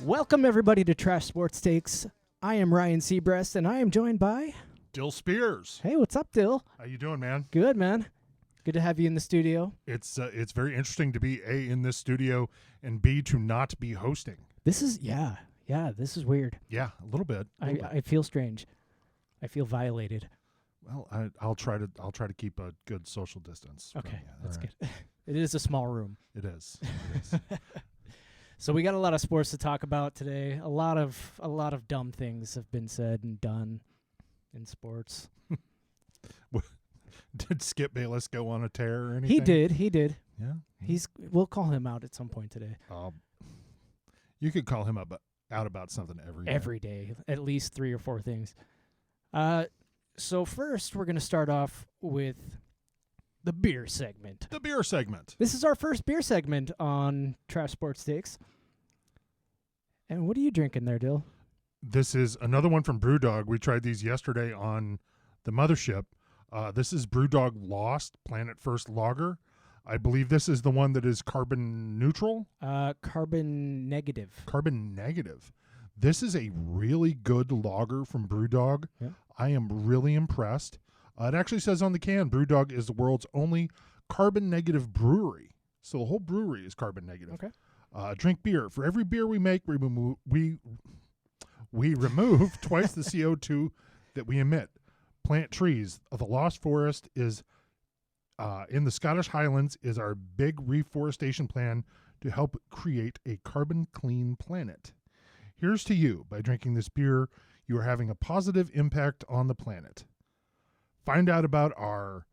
Welcome, everybody, to Trash Sports Takes. I am Ryan Seabreast, and I am joined by... Dill Spears. Hey, what's up, Dill? How you doing, man? Good, man. Good to have you in the studio. It's very interesting to be A, in this studio, and B, to not be hosting. This is, this is weird. Yeah, a little bit. I feel strange. I feel violated. Well, I'll try to keep a good social distance. Okay, that's good. It is a small room. It is. It is. So we got a lot of sports to talk about today. A lot of dumb things have been said and done in sports. Did Skip Bayless go on a tear or anything? He did. Yeah. We'll call him out at some point today. You could call him out about something every day. At least 3 or 4 things. So first, we're going to start off with the beer segment. The beer segment. This is our first beer segment on Trash Sports Takes. And what are you drinking there, Dill? This is another one from Brewdog. We tried these yesterday on the mothership. This is Brewdog Lost Planet First Lager. I believe this is the one that is carbon neutral. Carbon negative. Carbon negative. This is a really good lager from Brewdog. Yeah. I am really impressed. It actually says on the can, Brewdog is the world's only carbon negative brewery. So the whole brewery is carbon negative. Okay. Drink beer. For every beer we make, we remove twice the CO2 that we emit. Plant trees. The Lost Forest is in the Scottish Highlands is our big reforestation plan to help create a carbon clean planet. Here's to you. By drinking this beer, you are having a positive impact on the planet. Find out about our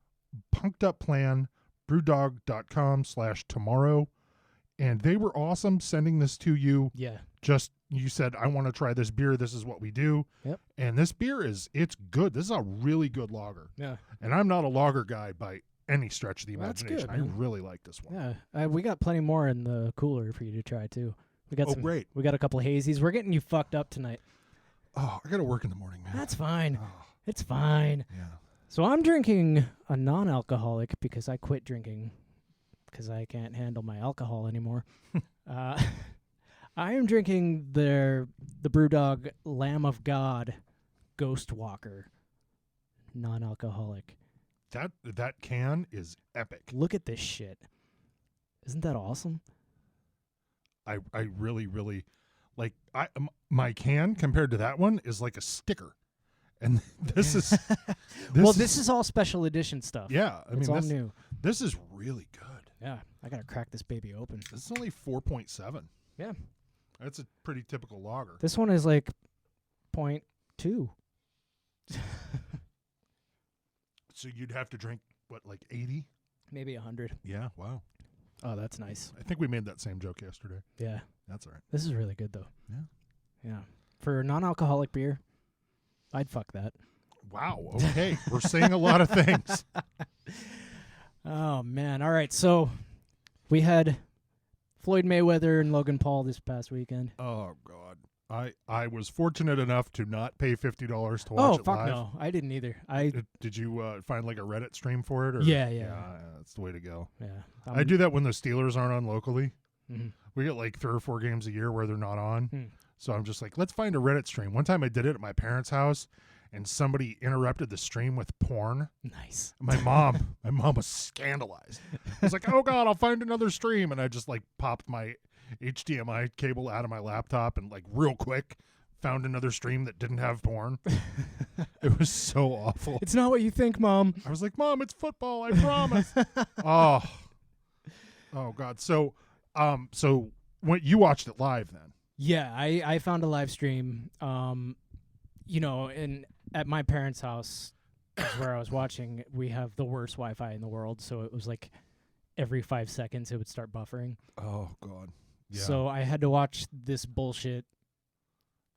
punked up plan, brewdog.com/tomorrow. And they were awesome sending this to you. Yeah. You said, I want to try this beer. This is what we do. Yep. And this beer it's good. This is a really good lager. Yeah. And I'm not a lager guy by any stretch of the Well, that's imagination. good, I really like this one. Yeah. We got plenty more in the cooler for you to try, too. We got Great. We got a couple of hazies. We're getting you fucked up tonight. Oh, I got to work in the morning, man. That's fine. Oh, It's fine. yeah. So I'm drinking a non-alcoholic because I quit drinking because I can't handle my alcohol anymore. I am drinking the Brewdog Lamb of God Ghost Walker non-alcoholic. That can is epic. Look at this shit. Isn't that awesome? I really, really like my can compared to that one is like a sticker. And this is this is all special edition stuff. Yeah, It's all new. This is really good. Yeah, I gotta crack this baby open. This is only 4.7. Yeah, That's a pretty typical lager. this one is like 0.2. So you'd have to drink what, like 80? Maybe 100. Yeah, wow. Oh, that's nice. I think we made that same joke yesterday. Yeah, That's all right. this is really good though. Yeah. Yeah, for a non-alcoholic beer, I'd fuck that. Wow. Okay, we're saying a lot of things. Oh man! All right, so we had Floyd Mayweather and Logan Paul this past weekend. Oh God. I was fortunate enough to not pay $50 to watch Oh it fuck live. no, I didn't either. Did you find like a Reddit stream for it? Or? Yeah. That's the way to go. Yeah, I do that when the Steelers aren't on locally. Mm-hmm. We get like 3 or 4 games a year where they're not on. Hmm. So I'm just like, let's find a Reddit stream. One time I did it at my parents' house, and somebody interrupted the stream with porn. Nice. My mom was scandalized. I was like, oh God, I'll find another stream. And I just like popped my HDMI cable out of my laptop and like real quick found another stream that didn't have porn. It was so awful. It's not what you think, Mom. I was like, Mom, it's football. I promise. Oh God. So when you watched it live then? Yeah, I found a live stream. And at my parents' house is where I was watching. We have the worst Wi-Fi in the world, so it was like every 5 seconds it would start buffering. Oh God. Yeah. So I had to watch this bullshit.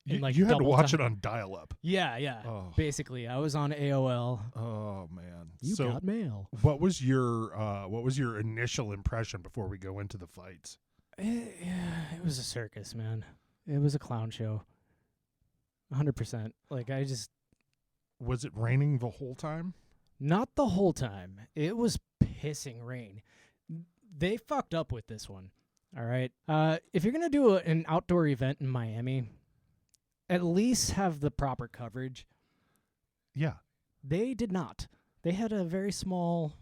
You, like you had to double watch time. it on dial-up. Yeah. Oh. Basically, I was on AOL. Oh man. You so got mail. what was your initial impression before we go into the fights? It was a circus, man. It was a clown show. 100%. Like Was it raining the whole time? Not the whole time. It was pissing rain. They fucked up with this one. All right. If you're going to do an outdoor event in Miami, at least have the proper coverage. Yeah. They did not. They had a very small,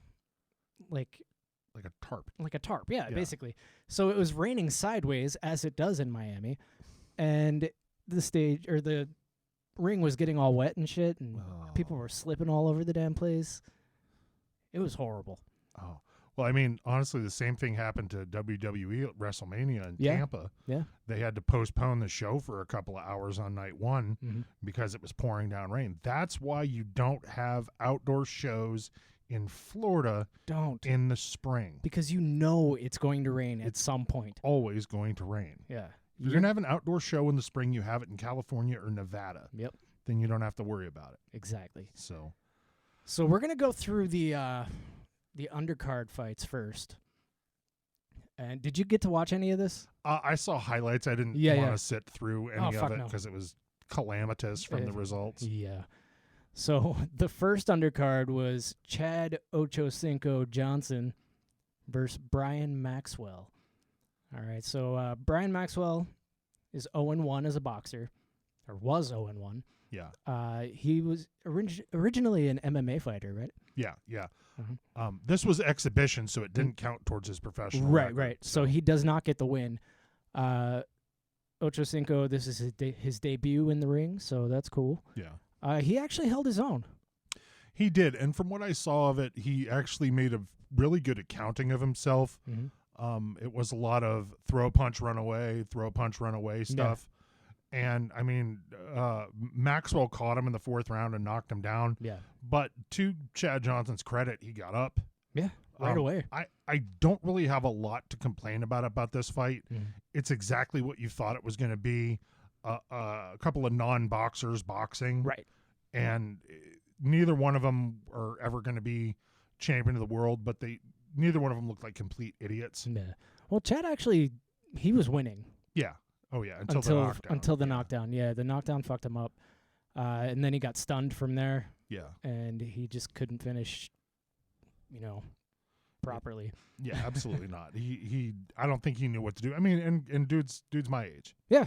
like a tarp. Like a tarp, yeah, Yeah. basically. So it was raining sideways, as it does in Miami, and the ring was getting all wet and shit, and people were slipping all over the damn place. It was horrible. Oh. Well, I mean, honestly, the same thing happened to WWE at WrestleMania in Tampa. Yeah. They had to postpone the show for a couple of hours on night one because it was pouring down rain. That's why you don't have outdoor shows in Florida in the spring. Because you know it's going to rain at some point. Always going to rain. Yeah. If you're going to have an outdoor show in the spring, you have it in California or Nevada. Yep. Then you don't have to worry about it. Exactly. So we're going to go through the undercard fights first. And did you get to watch any of this? I saw highlights. I didn't want to sit through any of it because it was calamitous from the results. Yeah. So the first undercard was Chad Ochocinco Johnson versus Brian Maxwell. All right, so Brian Maxwell is 0-1 as a boxer, or was 0-1. Yeah. He was originally an MMA fighter, right? Yeah, yeah. This was exhibition, so it didn't count towards his professional record. Right. So he does not get the win. Ochocinco, this is his debut in the ring, so that's cool. Yeah. He actually held his own. He did, and from what I saw of it, he actually made a really good accounting of himself. It was a lot of throw, punch, run away stuff. Yeah. And, I mean, Maxwell caught him in the fourth round and knocked him down. Yeah. But to Chad Johnson's credit, he got up. Yeah, right away. I don't really have a lot to complain about this fight. It's exactly what you thought it was going to be. A couple of non-boxers boxing. Right. And neither one of them are ever going to be champion of the world, but neither one of them looked like complete idiots. Yeah. Well, Chad actually, he was winning. Yeah. Oh, yeah. Until the knockdown. Yeah, the knockdown fucked him up. And then he got stunned from there. Yeah. And he just couldn't finish, properly. Yeah, absolutely not. I don't think he knew what to do. I mean, and dude's my age. Yeah.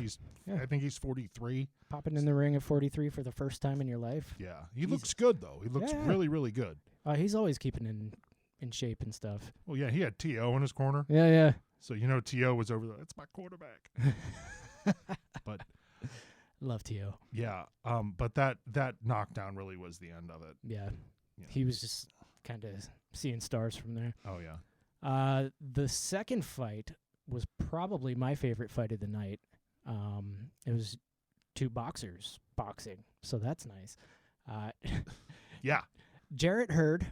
I think he's 43. Popping in the ring at 43 for the first time in your life. Yeah. He looks good, though. He looks really, really good. He's always keeping in shape and stuff. Well, yeah, he had T.O. in his corner. Yeah. So, T.O. was over there. That's my quarterback. But love T.O. Yeah. But that knockdown really was the end of it. Yeah. He was just kind of seeing stars from there. Oh, yeah. The second fight was probably my favorite fight of the night. It was two boxers boxing, so that's nice. Yeah. Jarret Hurd,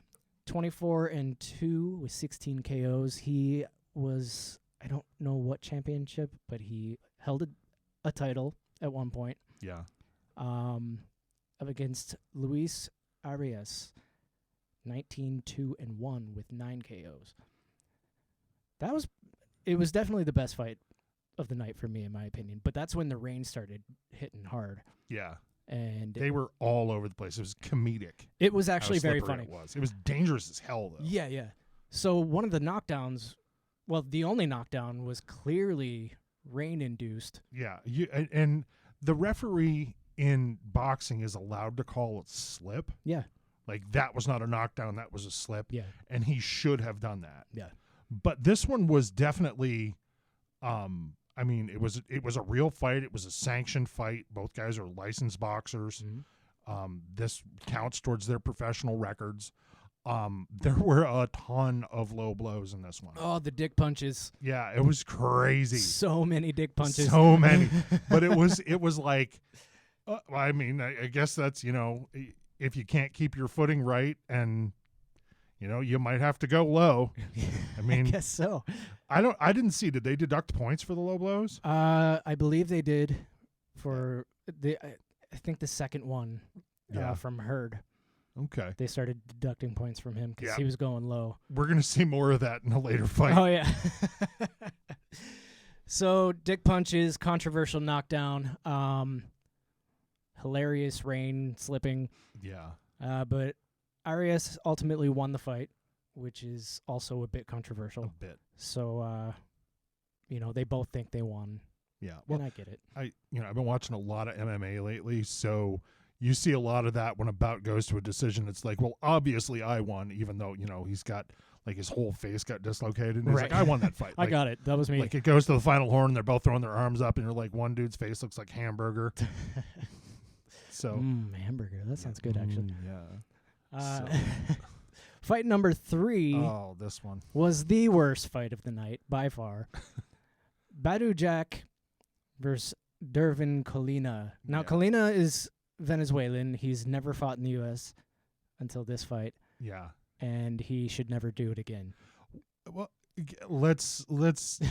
24-2 with 16 KOs. He was, I don't know what championship, but he held a title at one point. Yeah. Up against Luis Arias, 19-2-1 with 9 KOs. It was definitely the best fight of the night for me, in my opinion. But that's when the rain started hitting hard. Yeah. And they were all over the place. It was comedic. It was actually very funny. It was dangerous as hell, though. Yeah. So one of the knockdowns, well, the only knockdown was clearly rain-induced. Yeah. And the referee in boxing is allowed to call it slip. Yeah. Like, that was not a knockdown. That was a slip. Yeah. And he should have done that. Yeah. But this one was definitely, it was a real fight. It was a sanctioned fight. Both guys are licensed boxers. This counts towards their professional records. There were a ton of low blows in this one. Oh, the dick punches. Yeah, it was crazy. So many dick punches. So many. But it was like, I guess that's, if you can't keep your footing right and, you might have to go low. I guess so. I didn't see. Did they deduct points for the low blows? I believe they did for I think the second one from Hurd. Okay. They started deducting points from him because he was going low. We're going to see more of that in a later fight. Oh, yeah. So, dick punches, controversial knockdown, hilarious rain slipping. Yeah. But Arias ultimately won the fight, which is also a bit controversial. A bit. So, they both think they won. Yeah. Well, And I get it. I've been watching a lot of MMA lately, so you see a lot of that when a bout goes to a decision. It's like, well, obviously I won, even though, he's got like his whole face got dislocated. And he's Right. like, I won that fight. I got it. That was me. Like it goes to the final horn, and they're both throwing their arms up, and you're like, one dude's face looks like hamburger. So hamburger. That sounds good, actually. Yeah. Fight number 3 Oh, this one was the worst fight of the night by far. Badou Jack versus Dervin Colina. Now, Yeah. Colina is Venezuelan. He's never fought in the U.S. until this fight, Yeah. and he should never do it again. Well, let's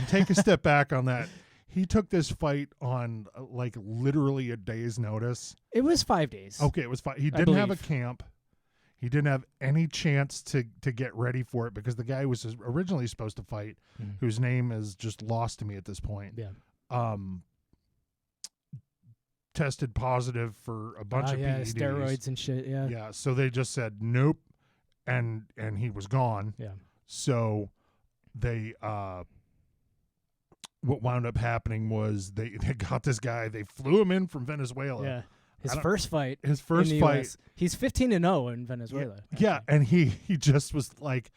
take a step back on that. He took this fight on like literally a day's notice. It was 5 days. Okay, it was fine. He didn't have a believe. camp. He didn't have any chance to get ready for it because the guy was originally supposed to fight, whose name is just lost to me at this point. Yeah. Tested positive for a bunch of PEDs. steroids and shit. Yeah. Yeah, so they just said nope, and he was gone. Yeah. So they what wound up happening was they got this guy. They flew him in from Venezuela. Yeah. His first fight. His first in the fight. US. He's 15-0 in Venezuela. Yeah, and he just was like,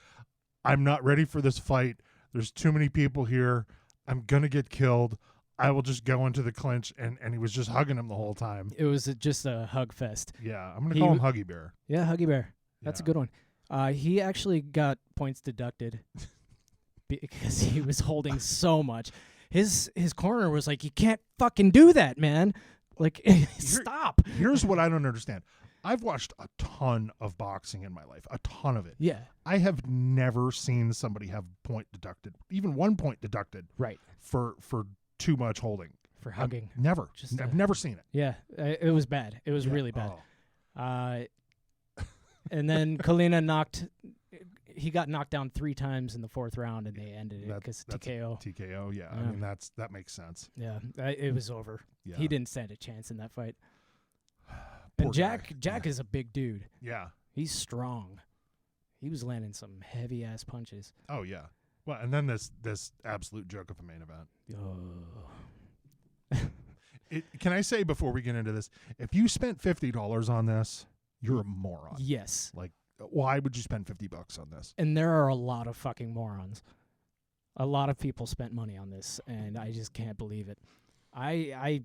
I'm not ready for this fight. There's too many people here. I'm gonna get killed. I will just go into the clinch, and he was just hugging him the whole time. It was just a hug fest. Yeah, I'm gonna call him Huggy Bear. Yeah, Huggy Bear. That's a good one. He actually got points deducted because he was holding so much. His corner was like, you can't fucking do that, man. Like, stop. Here's what I don't understand. I've watched a ton of boxing in my life, a ton of it. Yeah. I have never seen somebody have point deducted, even 1 point deducted, Right. for too much holding. For hugging. Never. I've never seen it. Yeah. It was bad. It was really bad. Oh. And then Colina he got knocked down 3 times in the 4th round, and they ended it because TKO. TKO, yeah. I mean, that makes sense. Yeah, it was over. Yeah. He didn't stand a chance in that fight. Poor And guy. Jack is a big dude. Yeah. He's strong. He was landing some heavy ass punches. Oh, yeah. Well, and then this absolute joke of a main event. Oh. Can I say before we get into this, if you spent $50 on this, you're a moron. Yes. Like, why would you spend $50 on this? And there are a lot of fucking morons. A lot of people spent money on this, and I just can't believe it. I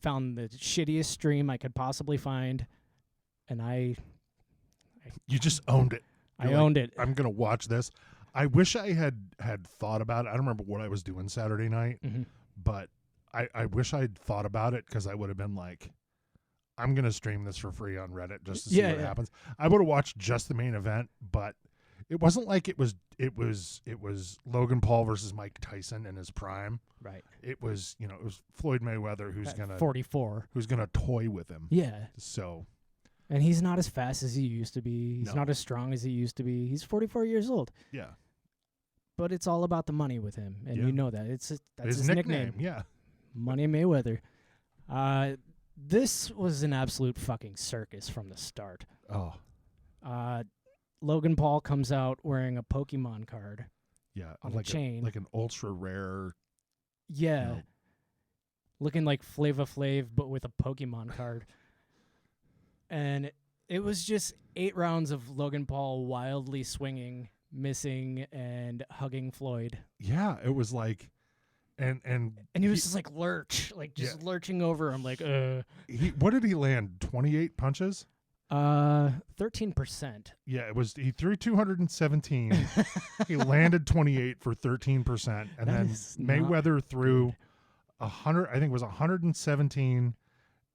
found the shittiest stream I could possibly find, and You just owned it. I owned it. I'm going to watch this. I wish I had thought about it. I don't remember what I was doing Saturday night, but I wish I'd thought about it because I would have been like, I'm going to stream this for free on Reddit just to see what happens. I would have watched just the main event, but it wasn't like it was Logan Paul versus Mike Tyson in his prime. Right. It was, it was Floyd Mayweather who's going to 44. Who's going to toy with him. Yeah. So, and he's not as fast as he used to be. He's No. not as strong as he used to be. He's 44 years old. yeah. But it's all about the money with him, and you know that. That's his nickname. Yeah. Money Mayweather. This was an absolute fucking circus from the start. Oh. Logan Paul comes out wearing a Pokemon card. Yeah. On like a chain. Like an ultra rare. Yeah. Looking like Flava Flav, but with a Pokemon card. And it was just 8 rounds of Logan Paul wildly swinging, missing, and hugging Floyd. Yeah. It was like, and he was just like lurching over him, like, what did he land? 28 punches? 13%. Yeah, he threw 217. He landed 28 for 13%, and then Mayweather threw 100. I think it was 117,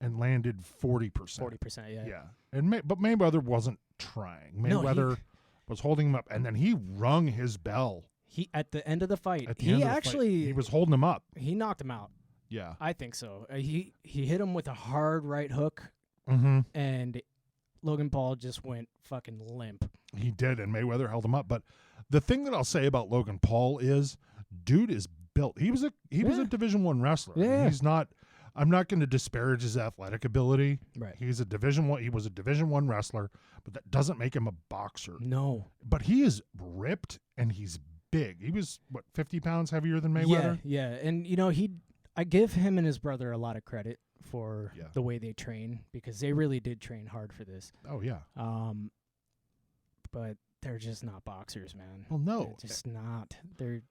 and landed 40%. 40%, yeah. Yeah, but Mayweather wasn't trying. Mayweather was holding him up, and then he rung his bell. He at the end of the fight. He was holding him up. He knocked him out. Yeah, I think so. He hit him with a hard right hook, and Logan Paul just went fucking limp. He did, and Mayweather held him up. But the thing that I'll say about Logan Paul is, dude is built. He was a Division I wrestler. Yeah. I mean, he's not. I'm not going to disparage his athletic ability. Right. He was a Division I wrestler, but that doesn't make him a boxer. No. But he is ripped and he's big. He was, 50 pounds heavier than Mayweather? Yeah. And, I give him and his brother a lot of credit for the way they train, because they really did train hard for this. Oh, yeah. But they're just not boxers, man. Well, no. They're just not. They're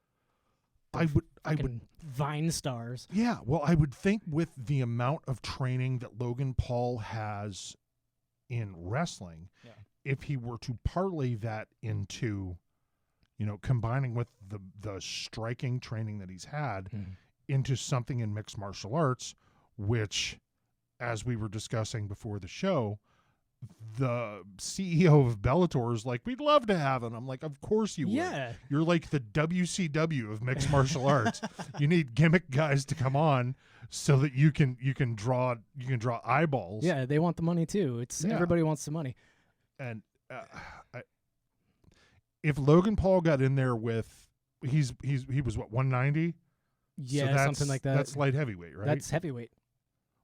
I would Vine stars. Yeah, well, I would think with the amount of training that Logan Paul has in wrestling, if he were to parlay that into, combining with the striking training that he's had into something in mixed martial arts, which, as we were discussing before the show, the CEO of Bellator is like, we'd love to have him. I'm like, of course you would. Yeah. You're like the WCW of mixed martial arts. You need gimmick guys to come on so that you can draw eyeballs. Yeah, they want the money too. Everybody wants the money. And if Logan Paul got in there with he was what, 190? Yeah, so something like that. That's light heavyweight, right? That's heavyweight.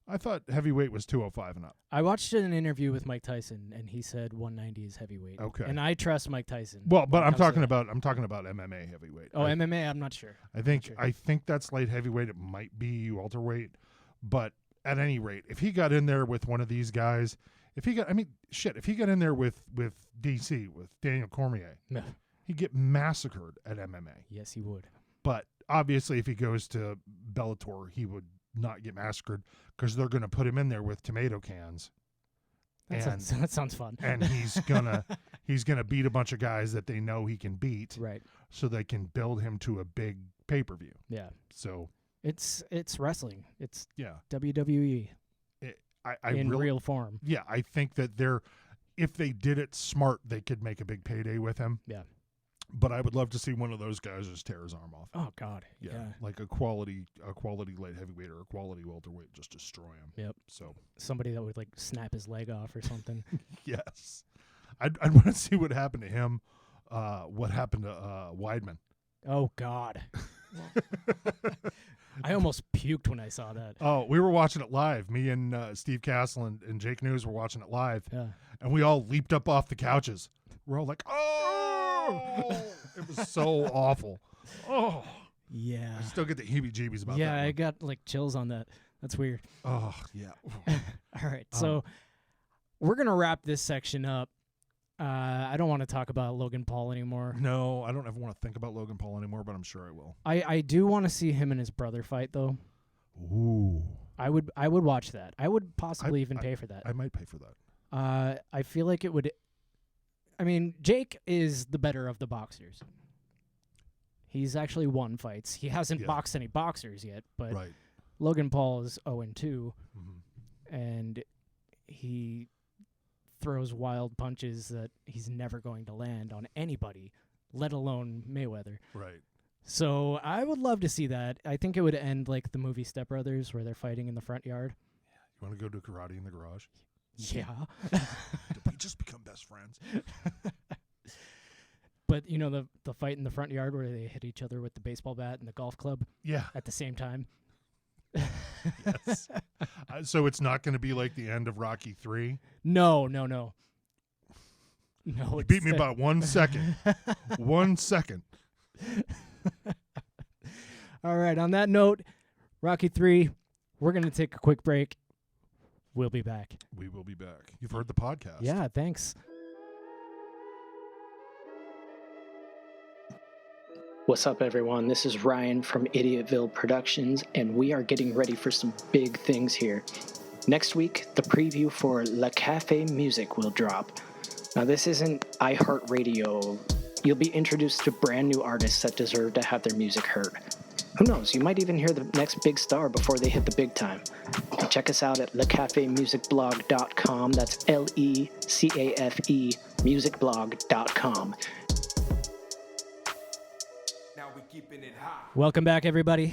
I thought heavyweight was 205 and up. I watched an interview with Mike Tyson, and he said 190 is heavyweight. Okay. And I trust Mike Tyson. Well, but I'm talking about MMA heavyweight. Oh, MMA, I'm not sure. I think that's light heavyweight. It might be welterweight, but at any rate, if he got in there with one of these guys, if he got in there with DC, with Daniel Cormier, he'd get massacred at MMA. Yes, he would. But obviously, if he goes to Bellator, he would not get massacred, because they're going to put him in there with tomato cans. That sounds fun. And he's gonna beat a bunch of guys that they know he can beat, right? So they can build him to a big pay-per-view. Yeah. So it's wrestling. It's in WWE. Real form. Yeah, I think that if they did it smart, they could make a big payday with him. Yeah. But I would love to see one of those guys just tear his arm off. Oh God. Yeah. Like a quality light heavyweight or a quality welterweight, just destroy him. Yep. So somebody that would like snap his leg off or something. Yes. I'd want to see what happened to him. What happened to Weidman? Oh God. I almost puked when I saw that. Oh, we were watching it live. Me and Steve Castle and Jake News were watching it live. Yeah. And we all leaped up off the couches. We're all like, oh! It was so awful. Oh. Yeah. I still get the heebie-jeebies about that. Yeah, I got like chills on that. That's weird. Oh, yeah. All right. So we're going to wrap this section up. I don't want to talk about Logan Paul anymore. No, I don't ever want to think about Logan Paul anymore, but I'm sure I will. I do want to see him and his brother fight, though. Ooh. I would watch that. I would possibly even pay for that. I might pay for that. I feel like it would. I mean, Jake is the better of the boxers. He's actually won fights. He hasn't boxed any boxers yet, but Logan Paul is 0-2, and he throws wild punches that he's never going to land on anybody, let alone Mayweather. Right. So I would love to see that. I think it would end like the movie Step Brothers, where they're fighting in the front yard. You want to go do karate in the garage? Yeah. Did we just become best friends? But you know the fight in the front yard where they hit each other with the baseball bat and the golf club? Yeah. At the same time? Yes. So it's not going to be like the end of Rocky 3? No. You beat me about 1 second. 1 second. All right. On that note, Rocky 3, we're going to take a quick break. We'll be back. We will be back. You've heard the podcast. Yeah, thanks. What's up, everyone? This is Ryan from Idiotville Productions, and we are getting ready for some big things here. Next week, the preview for Le Cafe Music will drop. Now, this isn't iHeartRadio. You'll be introduced to brand new artists that deserve to have their music heard. Who knows? You might even hear the next big star before they hit the big time. Check us out at lecafemusicblog.com. That's LECAFE musicblog.com. Now we keeping it hot. Welcome back, everybody.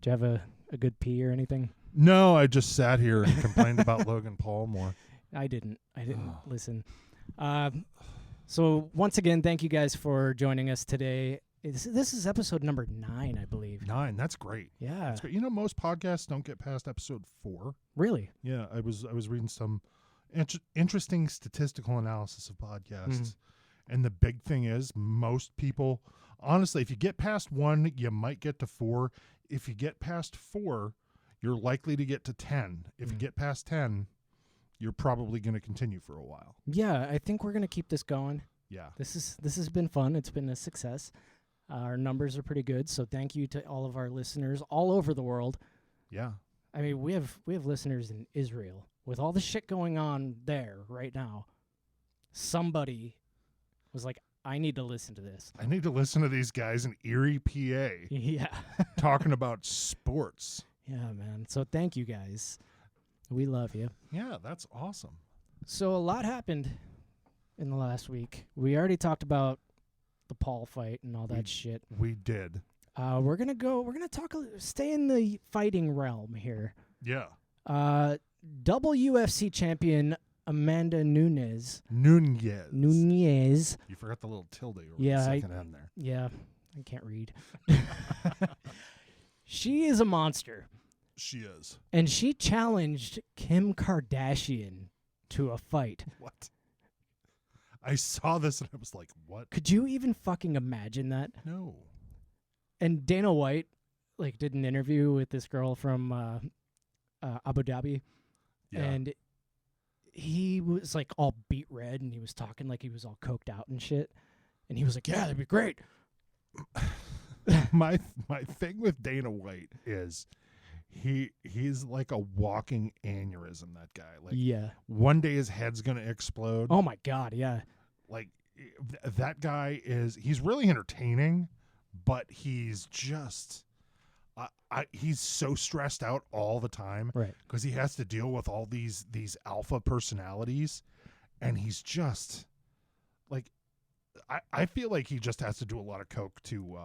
Do you have a good pee or anything? No, I just sat here and complained about Logan Paul more. I didn't listen. So once again, thank you guys for joining us today. This is episode number 9, I believe. 9, that's great. Yeah. That's great. You know, most podcasts don't get past episode 4. Really? Yeah, I was reading some interesting statistical analysis of podcasts, And the big thing is, most people, honestly, if you get past 1, you might get to 4. If you get past 4, you're likely to get to 10. If you get past 10, you're probably going to continue for a while. Yeah, I think we're going to keep this going. Yeah. This has been fun. It's been a success. Our numbers are pretty good, so thank you to all of our listeners all over the world. Yeah. I mean, we have listeners in Israel. With all the shit going on there right now, somebody was like, I need to listen to this. I need to listen to these guys in Erie, PA. Yeah. talking about sports. Yeah, man. So thank you guys. We love you. Yeah, that's awesome. So a lot happened in the last week. We already talked about the Paul fight and all that shit. We did. We're gonna stay in the fighting realm here. Yeah. Double UFC champion Amanda Nunes. Nunes. You forgot the little tilde over the second end there. Yeah, I can't read. She is a monster. She is. And she challenged Kim Kardashian to a fight. What? I saw this and I was like, what? Could you even fucking imagine that? No. And Dana White did an interview with this girl from Abu Dhabi. Yeah. And he was all beet red and he was talking like he was all coked out and shit. And he was like, yeah, that'd be great. My thing with Dana White is he's like a walking aneurysm, that guy. Yeah. One day his head's going to explode. Oh my God, yeah. That guy he's really entertaining, but he's just he's so stressed out all the time, right? Because he has to deal with all these alpha personalities, and he's just I feel like he just has to do a lot of coke to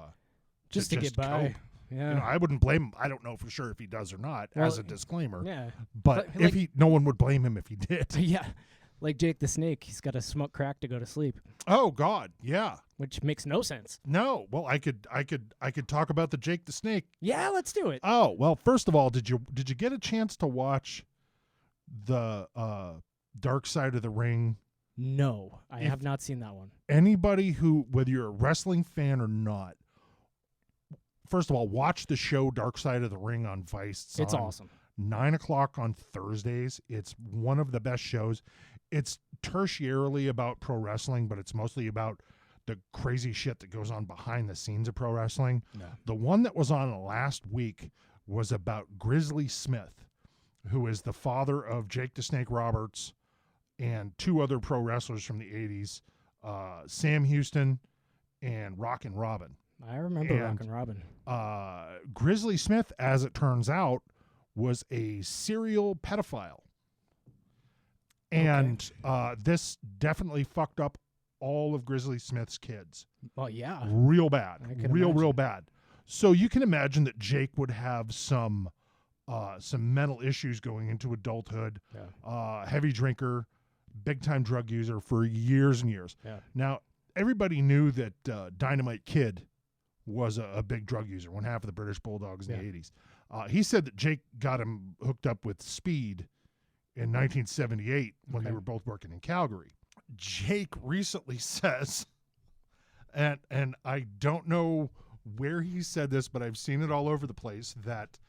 get by. Cope. Yeah, I wouldn't blame him. I don't know for sure if he does or not, as a disclaimer. Yeah, but no one would blame him if he did. Yeah, like Jake the Snake, he's got to smoke crack to go to sleep. Oh God, yeah. Which makes no sense. No, well, I could talk about the Jake the Snake. Yeah, let's do it. Oh well, first of all, did you get a chance to watch the Dark Side of the Ring? No, I have not seen that one. Anybody whether you're a wrestling fan or not, first of all, watch the show Dark Side of the Ring on Vice. It's awesome. 9:00 on Thursdays. It's one of the best shows. It's tertiarily about pro wrestling, but it's mostly about the crazy shit that goes on behind the scenes of pro wrestling. Yeah. The one that was on last week was about Grizzly Smith, who is the father of Jake the Snake Roberts and 2 other pro wrestlers from the 80s, Sam Houston and Rockin' Robin. I remember Rockin' Robin. Grizzly Smith, as it turns out, was a serial pedophile. And this definitely fucked up all of Grizzly Smith's kids. Well, yeah. Real bad. Real bad. So you can imagine that Jake would have some mental issues going into adulthood. Yeah. Heavy drinker, big-time drug user for years and years. Yeah. Now, everybody knew that Dynamite Kid was a big drug user, one half of the British Bulldogs in the 80s. He said that Jake got him hooked up with speed in 1978 when they were both working in Calgary. Jake recently says, and I don't know where he said this, but I've seen it all over the place, that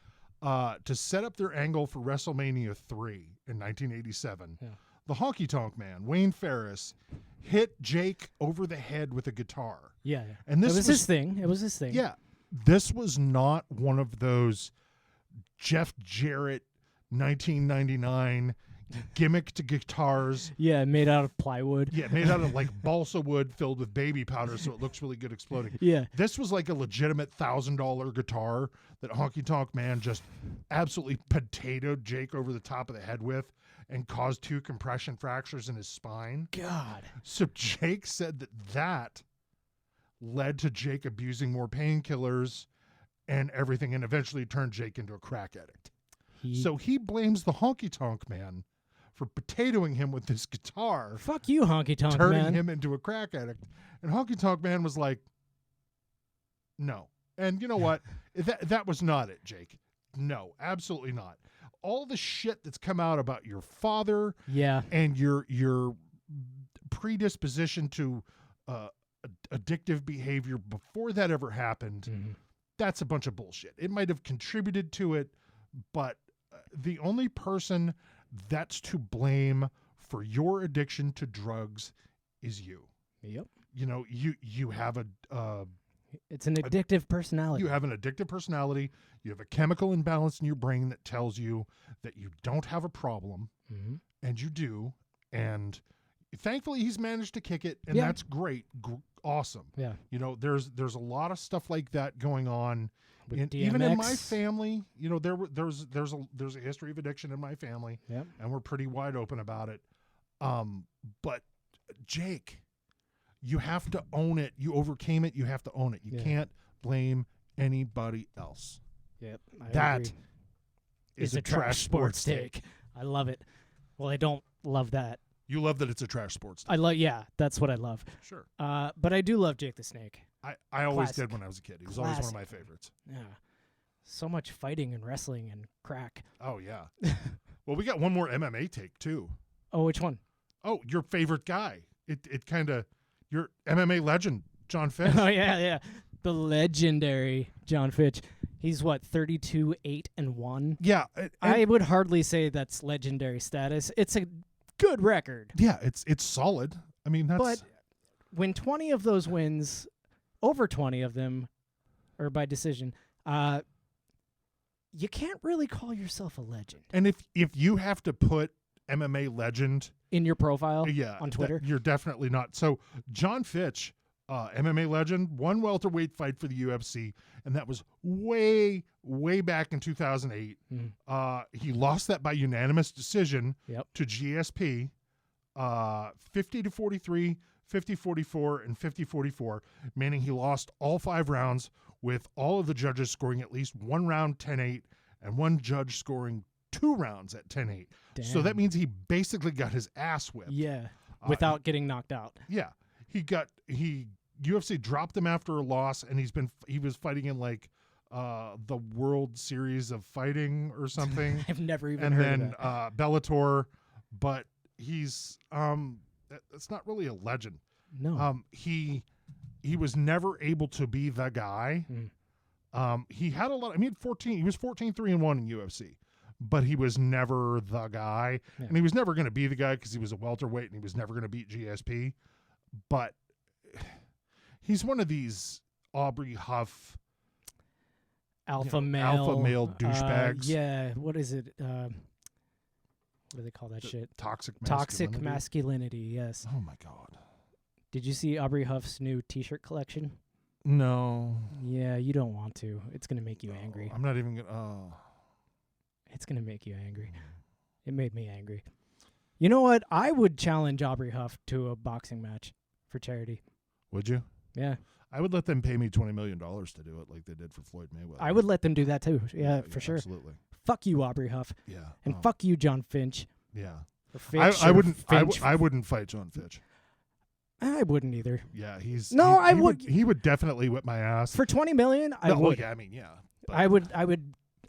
to set up their angle for WrestleMania 3 in 1987, the Honky Tonk Man, Wayne Ferris, hit Jake over the head with a guitar. Yeah. And this was his thing. It was his thing. Yeah. This was not one of those Jeff Jarrett 1999 gimmicked guitars. Yeah, made out of plywood. Yeah, made out of balsa wood filled with baby powder so it looks really good exploding. Yeah. This was like a legitimate $1,000 guitar that Honky Tonk Man just absolutely potatoed Jake over the top of the head with and caused 2 compression fractures in his spine. God. So Jake said that led to Jake abusing more painkillers and everything, and eventually turned Jake into a crack addict. So he blames the Honky Tonk Man for potatoing him with this guitar. Fuck you, Honky Tonk Man. Turning him into a crack addict. And Honky Tonk Man was like, no. And you know what? That was not it, Jake. No, absolutely not. All the shit that's come out about your father and your predisposition to addictive behavior before that ever happened, that's a bunch of bullshit. It might have contributed to it, but the only person that's to blame for your addiction to drugs is you. Yep. You know, you have it's an addictive personality. You have an addictive personality. You have a chemical imbalance in your brain that tells you that you don't have a problem, and you do. And thankfully, he's managed to kick it, and that's great, awesome. Yeah. You know, there's a lot of stuff like that going on, even in my family. You know, there's a history of addiction in my family, and we're pretty wide open about it. But Jake, you have to own it. You overcame it. You have to own it. You can't blame anybody else. Yep. That agree. is It's a trash sports take. I love it. Well, I don't love that. You love that it's a trash sports take. That's what I love. Sure. But I do love Jake the Snake. I always Classic. did when I was a kid. He was always one of my favorites. Yeah. So much fighting and wrestling and crack. Oh, yeah. Well, we got one more MMA take, too. Oh, which one? Oh, your favorite guy. It kind of, your MMA legend, John Fitch. Oh, yeah. The legendary John Fitch. He's 32-8-1. Yeah. I would hardly say that's legendary status. It's a good record. Yeah, it's solid. I mean, that's... But when 20 of those wins, over 20 of them, or by decision, you can't really call yourself a legend. And if you have to put MMA legend in your profile on Twitter, you're definitely not. So John Fitch, MMA legend, won welterweight fight for the UFC, and that was way back in 2008. He lost that by unanimous decision to GSP, 50-43, 50-44, and 50-44, meaning he lost all 5 rounds, with all of the judges scoring at least 1 round 10-8 and one judge scoring 2 rounds at 10-8. So that means he basically got his ass whipped. Yeah, without getting knocked out. Yeah. UFC dropped him after a loss, and he was fighting in like the World Series of Fighting or something. I've never even heard of that. And then Bellator, but he's it's not really a legend. No. He was never able to be the guy. He had a lot. I mean, he was 14-3-1 in UFC, but he was never the guy, and he was never going to be the guy because he was a welterweight, and he was never going to beat GSP. But he's one of these Aubrey Huff alpha male douchebags. Yeah. What is it? What do they call that shit? Toxic masculinity. Toxic masculinity. Yes. Oh my God. Did you see Aubrey Huff's new T-shirt collection? No. Yeah, you don't want to. It's gonna make you angry. I'm not even gonna. It's gonna make you angry. It made me angry. You know what? I would challenge Aubrey Huff to a boxing match for charity. Would you? Yeah. I would let them pay me $20 million to do it like they did for Floyd Mayweather. I would let them do that too. Yeah, for sure. Absolutely. Fuck you, Aubrey Huff. Yeah. And fuck you, John Finch. Yeah. I wouldn't fight John Fitch. I wouldn't either. Yeah, I would. He would definitely whip my ass For $20 million. I would. Well, yeah, I mean, yeah. I would.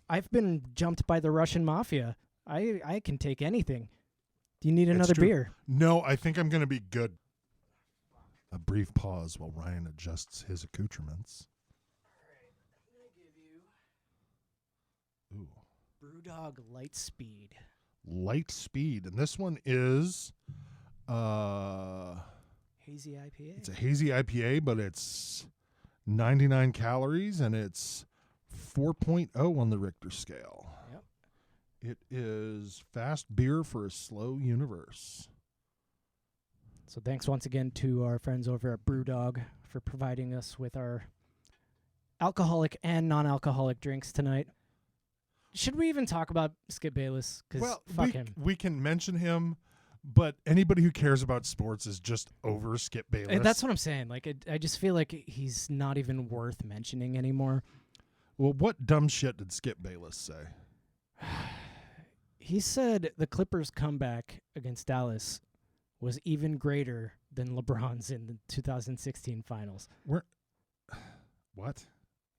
I've been jumped by the Russian mafia. I can take anything. Do you need another beer? No, I think I'm going to be good. A brief pause while Ryan adjusts his accoutrements. All right, I'm going to give you Brewdog Light Speed. Light Speed. And this one is Hazy IPA. It's a hazy IPA, but it's 99 calories, and it's 4.0 on the Richter scale. Yep. It is fast beer for a slow universe. So thanks once again to our friends over at Brewdog for providing us with our alcoholic and non-alcoholic drinks tonight. Should we even talk about Skip Bayless? Because fuck him. We can mention him, but anybody who cares about sports is just over Skip Bayless. That's what I'm saying. Like, I just feel like he's not even worth mentioning anymore. Well, what dumb shit did Skip Bayless say? He said the Clippers' comeback against Dallas was even greater than LeBron's in the 2016 finals. What?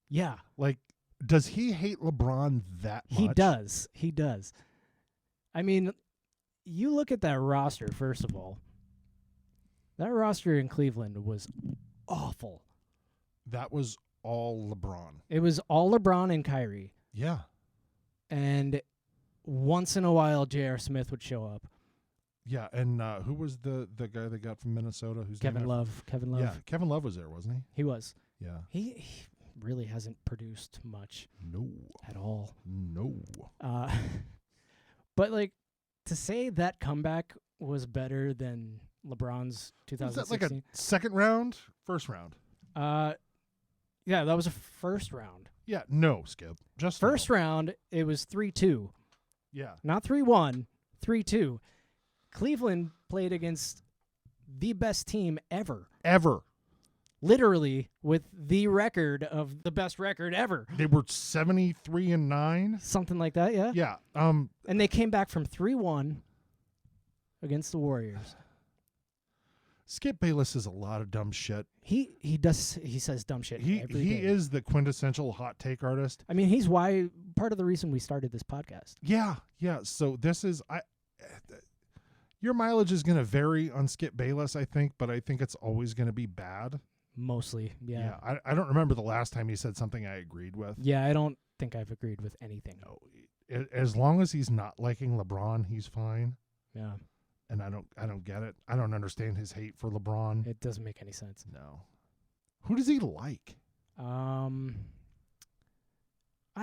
Yeah. Like, does he hate LeBron that much? He does. I mean, you look at that roster, first of all. That roster in Cleveland was awful. That was all LeBron. It was all LeBron and Kyrie. Yeah. And once in a while, J.R. Smith would show up. Yeah, and who was the guy they got from Minnesota? Who's Kevin Love. Kevin Love. Yeah, Kevin Love was there, wasn't he? He was. Yeah. He really hasn't produced much. No. At all. No. But, like, to say that comeback was better than LeBron's 2016. Was that like a second round? First round? Yeah, that was a first round. Yeah, no, Skip. Just First no. round, it was 3-2. Yeah. Not 3-1, 3-2. Cleveland played against the best team ever. Ever. Literally with the record of the best record ever. They were 73-9. Something like that, yeah? Yeah. And they came back from 3-1 against the Warriors. Skip Bayless is a lot of dumb shit. He says dumb shit every day. He is the quintessential hot take artist. I mean, he's part of the reason we started this podcast. Yeah, yeah. So this is your mileage is going to vary on Skip Bayless, I think, but I think it's always going to be bad. Mostly, yeah. I don't remember the last time he said something I agreed with. Yeah, I don't think I've agreed with anything. No, as long as he's not liking LeBron, he's fine. Yeah. And I don't get it. I don't understand his hate for LeBron. It doesn't make any sense. No. Who does he like? I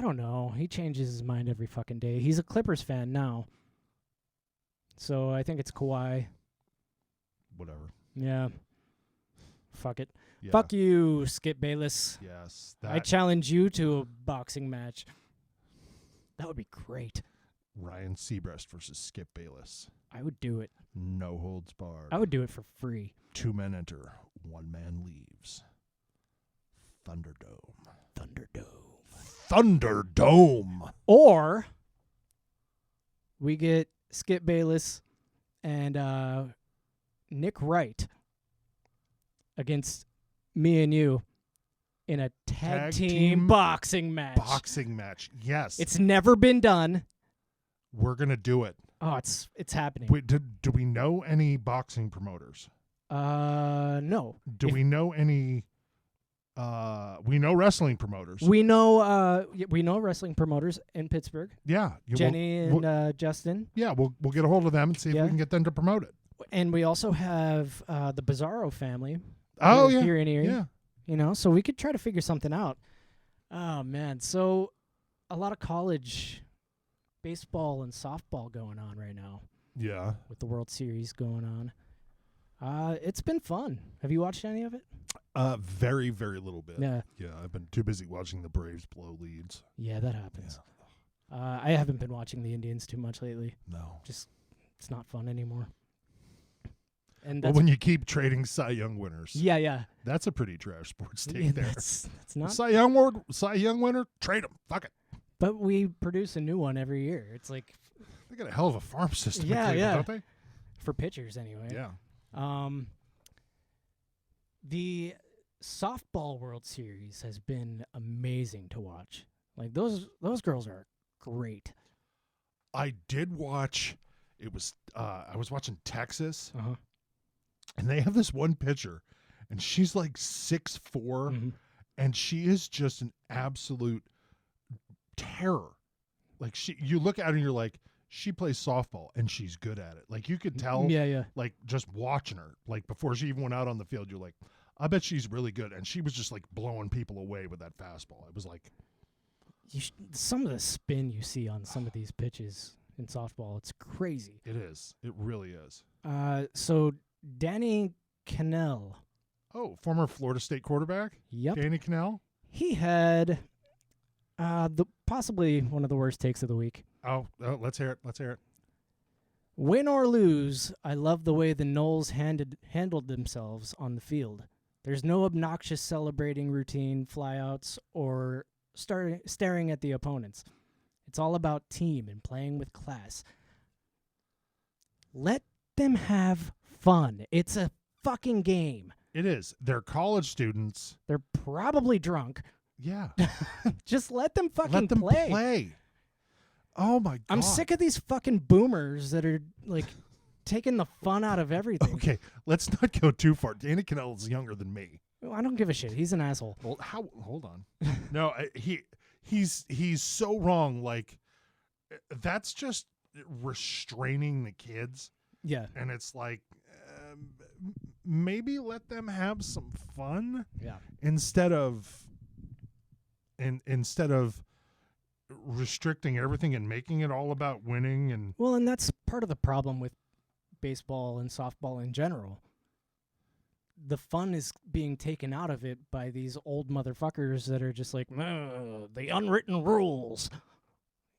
don't know. He changes his mind every fucking day. He's a Clippers fan now. So I think it's Kawhi. Whatever. Yeah. Fuck it. Yeah. Fuck you, Skip Bayless. Yes. I challenge you to a boxing match. That would be great. Ryan Seacrest versus Skip Bayless. I would do it. No holds barred. I would do it for free. 2 men enter, 1 man leaves. Thunderdome. Thunderdome. Or we get Skip Bayless and Nick Wright against me and you in a tag team boxing match. Boxing match. Yes. It's never been done. We're going to do it. Oh, it's happening. Wait, do we know any boxing promoters? No. Do we know any we know wrestling promoters? We know wrestling promoters in Pittsburgh. Yeah. Jenny and Justin. Yeah, we'll get a hold of them and see if we can get them to promote it. And we also have the Bizarro family. Oh, yeah. Here in Erie. Yeah. You know, so we could try to figure something out. Oh, man. So a lot of college baseball and softball going on right now. Yeah. With the World Series going on. It's been fun. Have you watched any of it? Very, very little bit. Yeah. Yeah, I've been too busy watching the Braves blow leads. Yeah, that happens. Yeah. I haven't been watching the Indians too much lately. No. Just, it's not fun anymore. And well, when you keep trading Cy Young winners. Yeah. That's a pretty trash sports take Yeah, there. that's not. Cy Young winner, trade him. Fuck it. But we produce a new one every year. It's like they got a hell of a farm system. Yeah, in Cleveland, yeah. don't they? For pitchers, anyway. Yeah. The softball World Series has been amazing to watch. Like those girls are great. I did watch. It was. I was watching Texas, and they have this one pitcher, and she's like 6'4", and she is just an absolute terror. Like you look at her and you're like, she plays softball and she's good at it. Like you could tell. Yeah. Like just watching her, like before she even went out on the field, you're like, I bet she's really good. And she was just like blowing people away with that fastball. It was like, some of the spin you see on some of these pitches in softball, it's crazy. it is. It really is. So Danny Cannell. Oh, former Florida State quarterback. Yep. Danny Cannell. He had possibly one of the worst takes of the week. Oh, let's hear it. Win or lose, I love the way the Knowles handled themselves on the field. There's no obnoxious celebrating routine, flyouts, or staring at the opponents. It's all about team and playing with class. Let them have fun. It's a fucking game. It is. They're college students. They're probably drunk. Yeah. Just let them fucking Let them play. Oh my God. I'm sick of these fucking boomers that are like taking the fun out of everything. Okay, let's not go too far. Danny Kanell's younger than me. Well, I don't give a shit. He's an asshole. Well, hold on. No, he's so wrong. Like, that's just restraining the kids. Yeah. And it's like, maybe let them have some fun. Yeah. Instead of restricting everything and making it all about winning. And well, and that's part of the problem with baseball and softball in general. The fun is being taken out of it by these old motherfuckers that are just like, the unwritten rules.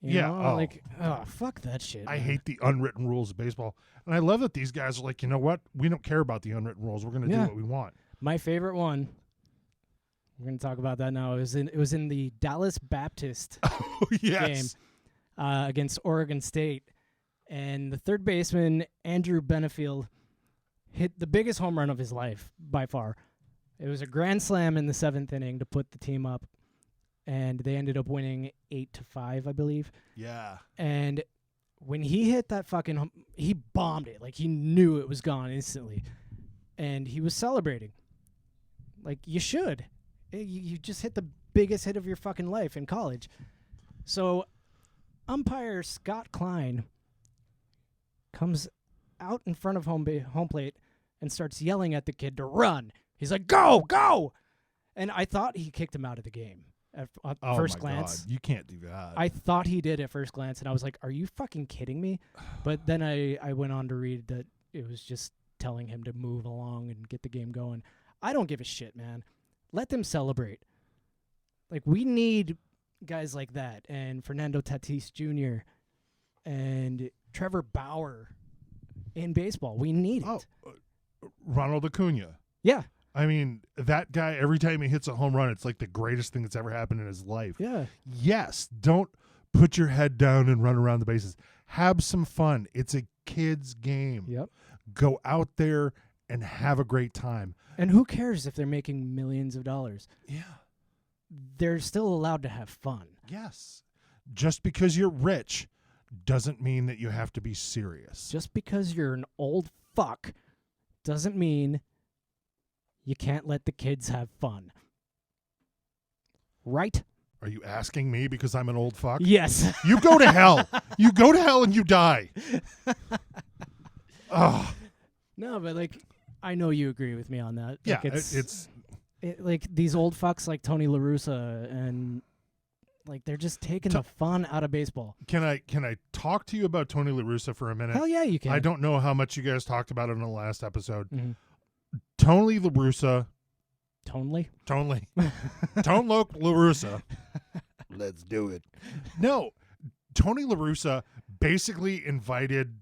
You know? Like, fuck that shit. I man. hate the unwritten rules of baseball. And I love that these guys are like, you know what? We don't care about the unwritten rules. We're going to do what we want. My favorite one, we're going to talk about that now, it was in the Dallas Baptist game against Oregon State. And the third baseman, Andrew Benefield, hit the biggest home run of his life by far. It was a grand slam in the 7th inning to put the team up. And they ended up winning 8-5, I believe. Yeah. And when he hit that fucking, he bombed it. Like, he knew it was gone instantly. And he was celebrating. Like, you should. You just hit the biggest hit of your fucking life in college. So, umpire Scott Klein comes out in front of home plate and starts yelling at the kid to run. He's like, go, go! And I thought he kicked him out of the game. At first glance. God. You can't do that. I thought he did at first glance, and I was like, are you fucking kidding me? But then I went on to read that it was just telling him to move along and get the game going. I don't give a shit, man. Let them celebrate. Like, we need guys like that, and Fernando Tatis Jr. and Trevor Bauer in baseball. We need it. Ronald Acuna. Yeah. I mean, that guy, every time he hits a home run, it's like the greatest thing that's ever happened in his life. Yeah. Yes, don't put your head down and run around the bases. Have some fun. It's a kid's game. Yep. Go out there and have a great time. And who cares if they're making millions of dollars? Yeah. They're still allowed to have fun. Yes. Just because you're rich doesn't mean that you have to be serious. Just because you're an old fuck doesn't mean you can't let the kids have fun. Right? Are you asking me because I'm an old fuck? Yes. You go to hell. You go to hell and you die. Oh. No, but like, I know you agree with me on that. Yeah, like it's like these old fucks like Tony La Russa, and like they're just taking the fun out of baseball. Can I talk to you about Tony La Russa for a minute? Hell yeah, you can. I don't know how much you guys talked about it in the last episode. Mm-hmm. Tony La Russa. Tonely? Tone La Russa. Let's do it. No, Tony La Russa basically invited,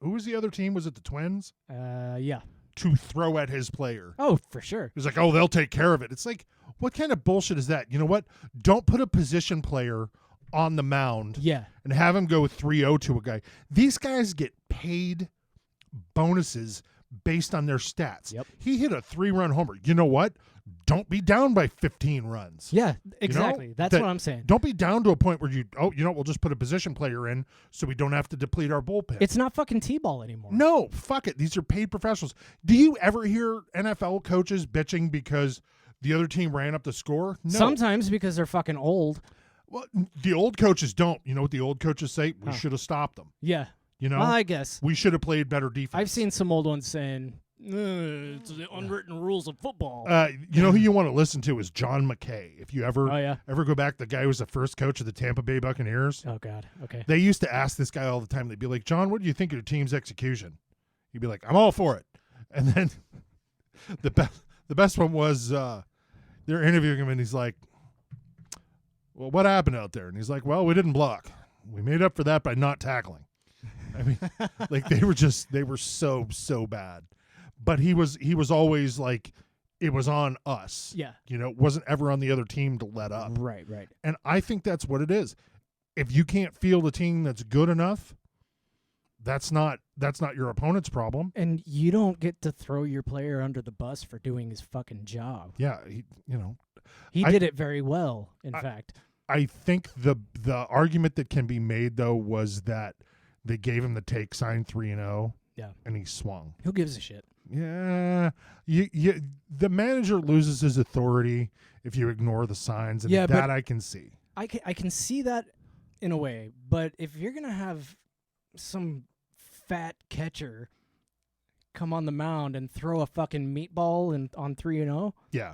who was the other team? Was it the Twins? Yeah. To throw at his player. Oh, for sure. He's like, oh, they'll take care of it. It's like, what kind of bullshit is that? You know what? Don't put a position player on the mound and have him go 3-0 to a guy. These guys get paid bonuses based on their stats. Yep. He hit a 3-run homer. You know what? Don't be down by 15 runs. Yeah, exactly. You know? That's what I'm saying. Don't be down to a point where we'll just put a position player in so we don't have to deplete our bullpen. It's not fucking T-ball anymore. No, fuck it. These are paid professionals. Do you ever hear NFL coaches bitching because the other team ran up the score? No. Sometimes because they're fucking old. Well, the old coaches don't. You know what the old coaches say? We should have stopped them. Yeah. You know? Well, I guess. We should have played better defense. I've seen some old ones saying, it's the unwritten rules of football. You know who you want to listen to is John McKay. If you ever go back, the guy who was the first coach of the Tampa Bay Buccaneers. Oh, God. Okay. They used to ask this guy all the time. They'd be like, John, what do you think of your team's execution? He'd be like, I'm all for it. And then the best one was they're interviewing him, and he's like, well, what happened out there? And he's like, well, we didn't block. We made up for that by not tackling. I mean, like they were so bad. But he was always like, it was on us. Yeah. You know, it wasn't ever on the other team to let up. Right. And I think that's what it is. If you can't field a team that's good enough, that's not your opponent's problem. And you don't get to throw your player under the bus for doing his fucking job. Yeah, He did it very well, in fact. I think the argument that can be made, though, was that They gave him the take sign 3-0. Yeah. And he swung. Who gives a shit? Yeah. The manager loses his authority if you ignore the signs, and that I can see. I can see that in a way, but if you're going to have some fat catcher come on the mound and throw a fucking meatball on 3-0, yeah,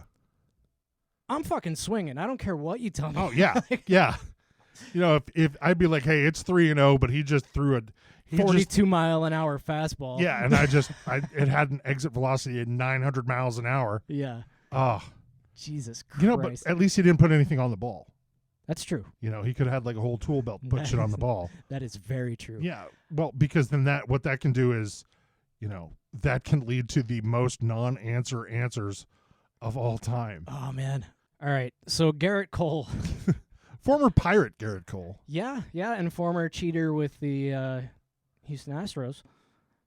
I'm fucking swinging. I don't care what you tell me. Oh yeah, yeah. You know, if I'd be like, hey, it's 3-0, but he just threw a 42-mile-an-hour fastball. Yeah, and it had an exit velocity at 900 miles an hour. Yeah. Oh, Jesus Christ. You know, but at least he didn't put anything on the ball. That's true. You know, he could have had like a whole tool belt, put shit on the ball. That is very true. Yeah, well, because then what that can do is, you know, that can lead to the most non-answer answers of all time. Oh, man. All right, so Jarret Cole. Former Pirate Jarret Cole. Yeah, and former cheater with the Houston Astros.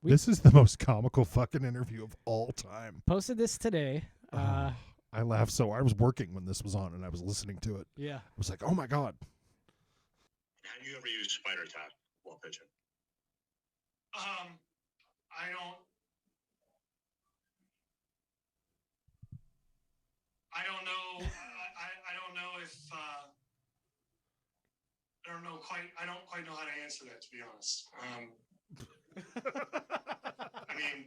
This is the most comical fucking interview of all time. Posted this today. I laughed so I was working when this was on and I was listening to it. Yeah. I was like, oh my God. Have you ever used spider tap while pitching? I don't know. I don't know if I don't quite know how to answer that, to be honest. I mean,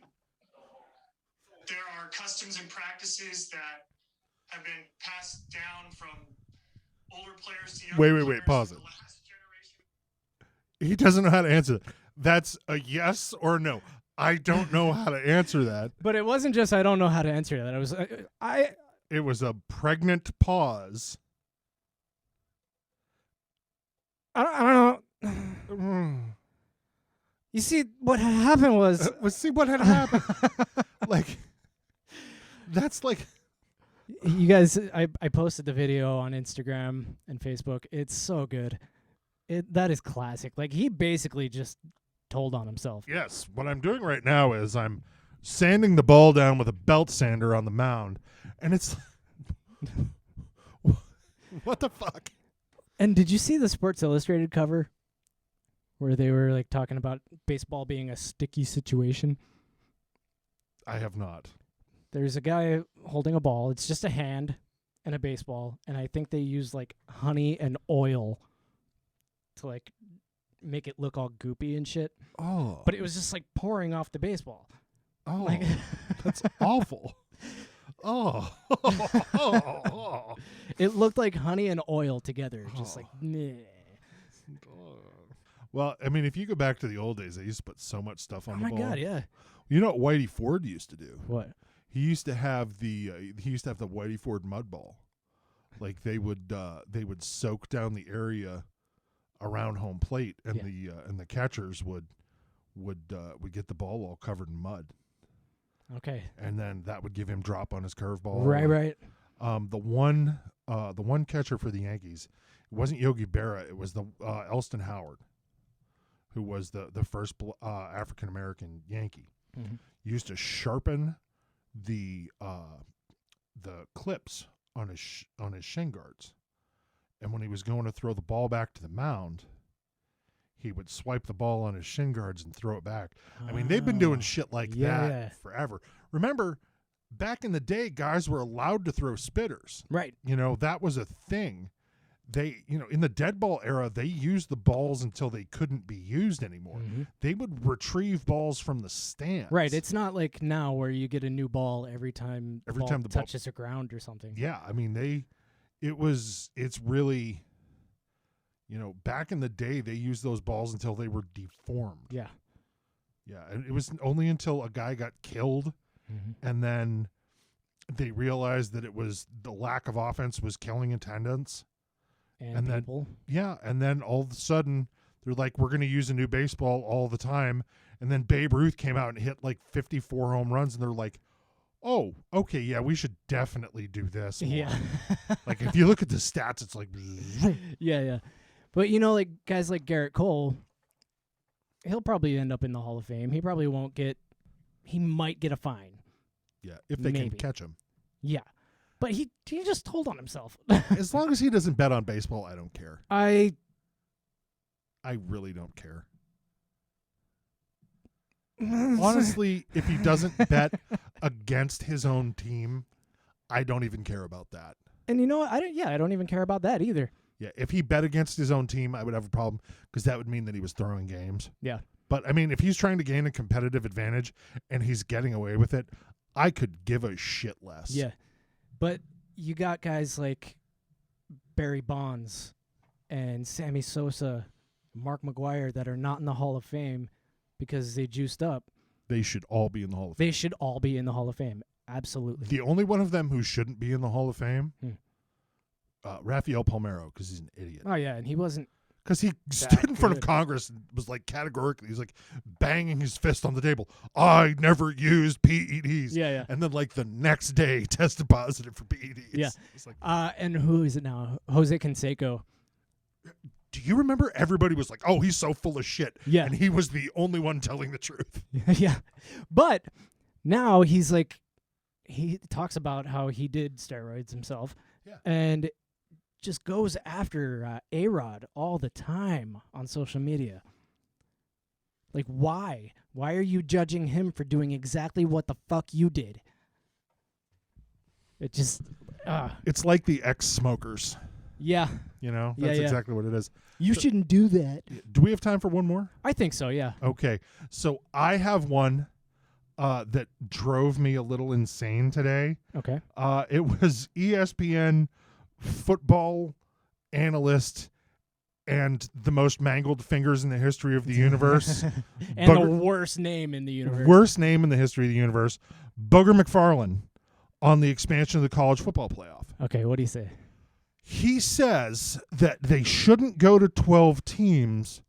there are customs and practices that have been passed down from older players to younger players. Wait, pause it. He doesn't know how to answer that. That's a yes or no. I don't know how to answer that. But it wasn't just I don't know how to answer that. It was It was a pregnant pause. I don't know. You see, what had happened was... see what had happened. Like, that's like... You guys, I posted the video on Instagram and Facebook. It's so good. That is classic. Like, he basically just told on himself. Yes. What I'm doing right now is I'm sanding the ball down with a belt sander on the mound. And it's... What the fuck? And did you see the Sports Illustrated cover where they were like talking about baseball being a sticky situation? I have not. There's a guy holding a ball. It's just a hand and a baseball, and I think they use like honey and oil to like make it look all goopy and shit. Oh. But it was just like pouring off the baseball. Oh. Like that's awful. Oh. It looked like honey and oil together. Just like, meh. Well, I mean, if you go back to the old days, they used to put so much stuff on the ball. Oh, my God, yeah. You know what Whitey Ford used to do? What? He used to have the Whitey Ford mud ball. Like they would soak down the area around home plate, and the catchers would get the ball all covered in mud. Okay. And then that would give him drop on his curveball. Right. The one catcher for the Yankees, it wasn't Yogi Berra. It was the Elston Howard, who was the first African American Yankee. Mm-hmm. Used to sharpen the clips on his shin guards, and when he was going to throw the ball back to the mound, he would swipe the ball on his shin guards and throw it back. I mean, they've been doing shit like that forever. Remember, back in the day, guys were allowed to throw spitters. Right. You know, that was a thing. They, in the dead ball era, they used the balls until they couldn't be used anymore. Mm-hmm. They would retrieve balls from the stands. Right. It's not like now where you get a new ball every time the ball touches the ground or something. Yeah. I mean, it's really, back in the day, they used those balls until they were deformed. Yeah. Yeah. And it was only until a guy got killed, mm-hmm. and then they realized that it was the lack of offense was killing attendance. And people. And then all of a sudden they're like, we're going to use a new baseball all the time. And then Babe Ruth came out and hit like 54 home runs, and they're like, oh, okay, yeah, we should definitely do this more. Yeah. Like if you look at the stats, it's like, yeah. But like guys like Jarret Cole, he'll probably end up in the Hall of Fame. He probably won't he might get a fine. Yeah, if they can catch him. Yeah. But he just told on himself. As long as he doesn't bet on baseball, I don't care. I really don't care. Honestly, if he doesn't bet against his own team, I don't even care about that. And you know what? I don't even care about that either. Yeah, if he bet against his own team, I would have a problem because that would mean that he was throwing games. Yeah. But, I mean, if he's trying to gain a competitive advantage and he's getting away with it, I could give a shit less. Yeah. But you got guys like Barry Bonds and Sammy Sosa, Mark McGwire that are not in the Hall of Fame because they juiced up. They should all be in the Hall of Fame. They should all be in the Hall of Fame. Absolutely. The only one of them who shouldn't be in the Hall of Fame, Rafael Palmeiro, because he's an idiot. Oh, yeah, and he wasn't. Because he stood in front of good. Congress and was like categorically, he's like banging his fist on the table. I never used PEDs. Yeah, yeah. And then like the next day tested positive for PEDs. Yeah. It's like, And who is it now? Jose Canseco. do you remember everybody was like, oh, he's so full of shit. Yeah. And he was the only one telling the truth. Yeah. But now he's like, he talks about how he did steroids himself. Yeah. And just goes after A-Rod all the time on social media. Like, why? Why are you judging him for doing exactly what the fuck you did? It just... It's like the ex-smokers, yeah. you know? Yeah, That's yeah. exactly what it is. You shouldn't do that. Do we have time for one more? I think so, yeah. Okay. So I have one that drove me a little insane today. Okay. It was ESPN football analyst and the most mangled fingers in the history of the universe. And the worst name in the universe. Worst name in the history of the universe. Booger McFarlane on the expansion of the college football playoff. Okay, what do you say? He says that they shouldn't go to 12 teams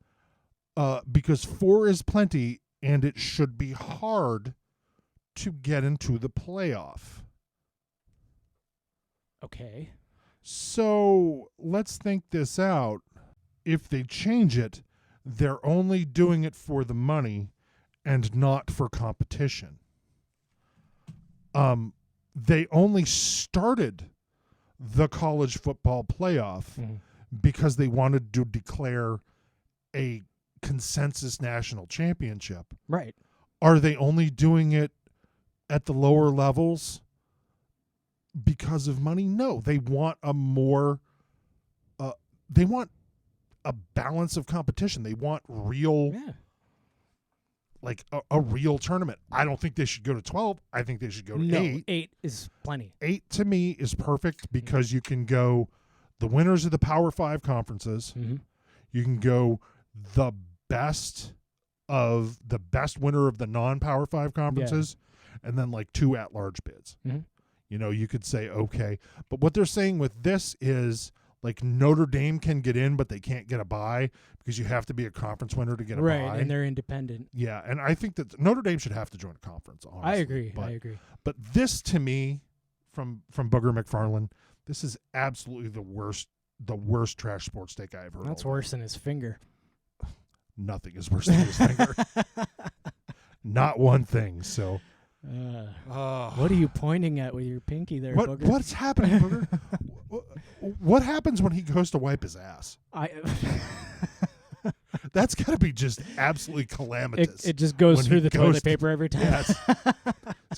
because 4 is plenty and it should be hard to get into the playoff. Okay. So let's think this out. If they change it, they're only doing it for the money and not for competition. They only started the college football playoff because they wanted to declare a consensus national championship. Right. Are they only doing it at the lower levels because of money? No, they want a more they want a balance of competition. They want real like a real tournament. I don't think they should go to 12. I think they should go to 8. 8 is plenty. 8 to me is perfect because you can go the winners of the Power 5 conferences. Mm-hmm. You can go the best winner of the non-Power 5 conferences, and then like 2 at-large bids. Mm-hmm. You know, you could say, okay. But what they're saying with this is, like, Notre Dame can get in, but they can't get a bye because you have to be a conference winner to get a bye. Right, and they're independent. Yeah, and I think that Notre Dame should have to join a conference, honestly. I agree. But this, to me, from Booger McFarlane, this is absolutely the worst trash sports take I've heard. That's worse than his finger. Nothing is worse than his finger. Not one thing. So, what are you pointing at with your pinky there, Booger? What's happening, Booger? What happens when he goes to wipe his ass? That's got to be just absolutely calamitous. It just goes through the toilet paper every time. Yes.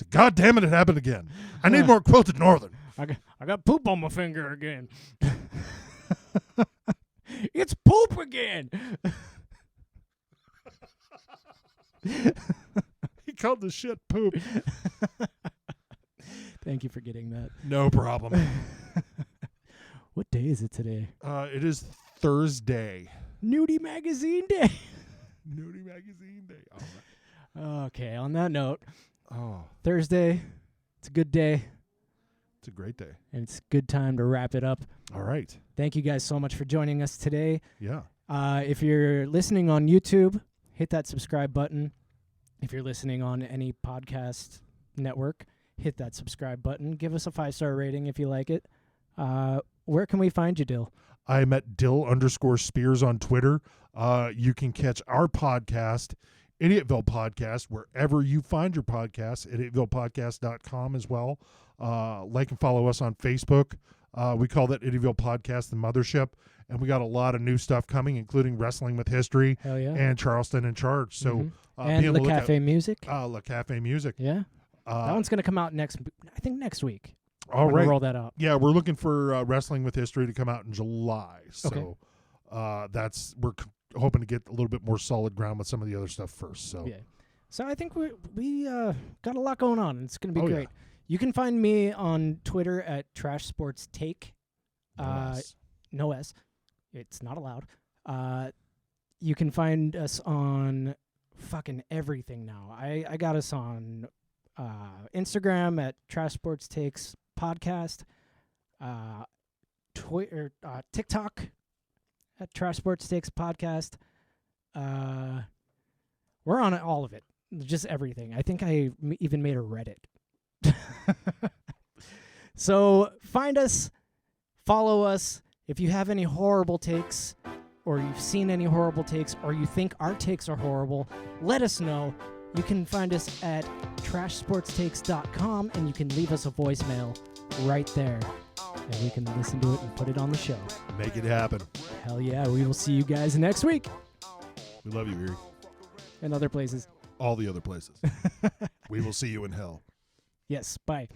God damn it happened again. I need more Quilted Northern. I got poop on my finger again. It's poop again. He called the shit poop. Thank you for getting that. No problem. What day is it today? It is Thursday. Nudie Magazine Day. Nudie Magazine Day. All right. Okay, on that note, Oh, Thursday, it's a good day, it's a great day. and it's a good time to wrap it up. All right. Thank you guys so much for joining us today. Yeah. If you're listening on YouTube, hit that subscribe button. If you're listening on any podcast network, hit that subscribe button. Give us a 5-star rating if you like it. Where can we find you, Dill? I'm at Dill_Spears on Twitter. You can catch our podcast, Idiotville Podcast, wherever you find your podcasts, idiotvillepodcast.com as well. Like and follow us on Facebook. We call that Idiotville Podcast the Mothership. and we got a lot of new stuff coming, including Wrestling with History Hell yeah. and Charleston in Charge. So be and on Le the lookout- Cafe Music. Le Cafe Music. Yeah. That one's going to come out next week. All I'm gonna right. roll that out. Yeah, we're looking for Wrestling with History to come out in July. So we're hoping to get a little bit more solid ground with some of the other stuff first. So Yeah. So I think we got a lot going on. It's going to be Oh, great. yeah. You can find me on Twitter at Trash Sports Take. Nice. No S. It's not allowed. You can find us on fucking everything now. I got us on Instagram at Trash Sports Takes Podcast. Twitter, TikTok at Trash Sports Takes Podcast. We're on all of it. Just everything. I think I even made a Reddit. So find us, follow us. If you have any horrible takes, or you've seen any horrible takes, or you think our takes are horrible, let us know. You can find us at trashsportstakes.com, and you can leave us a voicemail right there, and we can listen to it and put it on the show. Make it happen. Hell yeah. We will see you guys next week We love you, Erie. and other places. All the other places. We will see you in hell. Yes. Bye.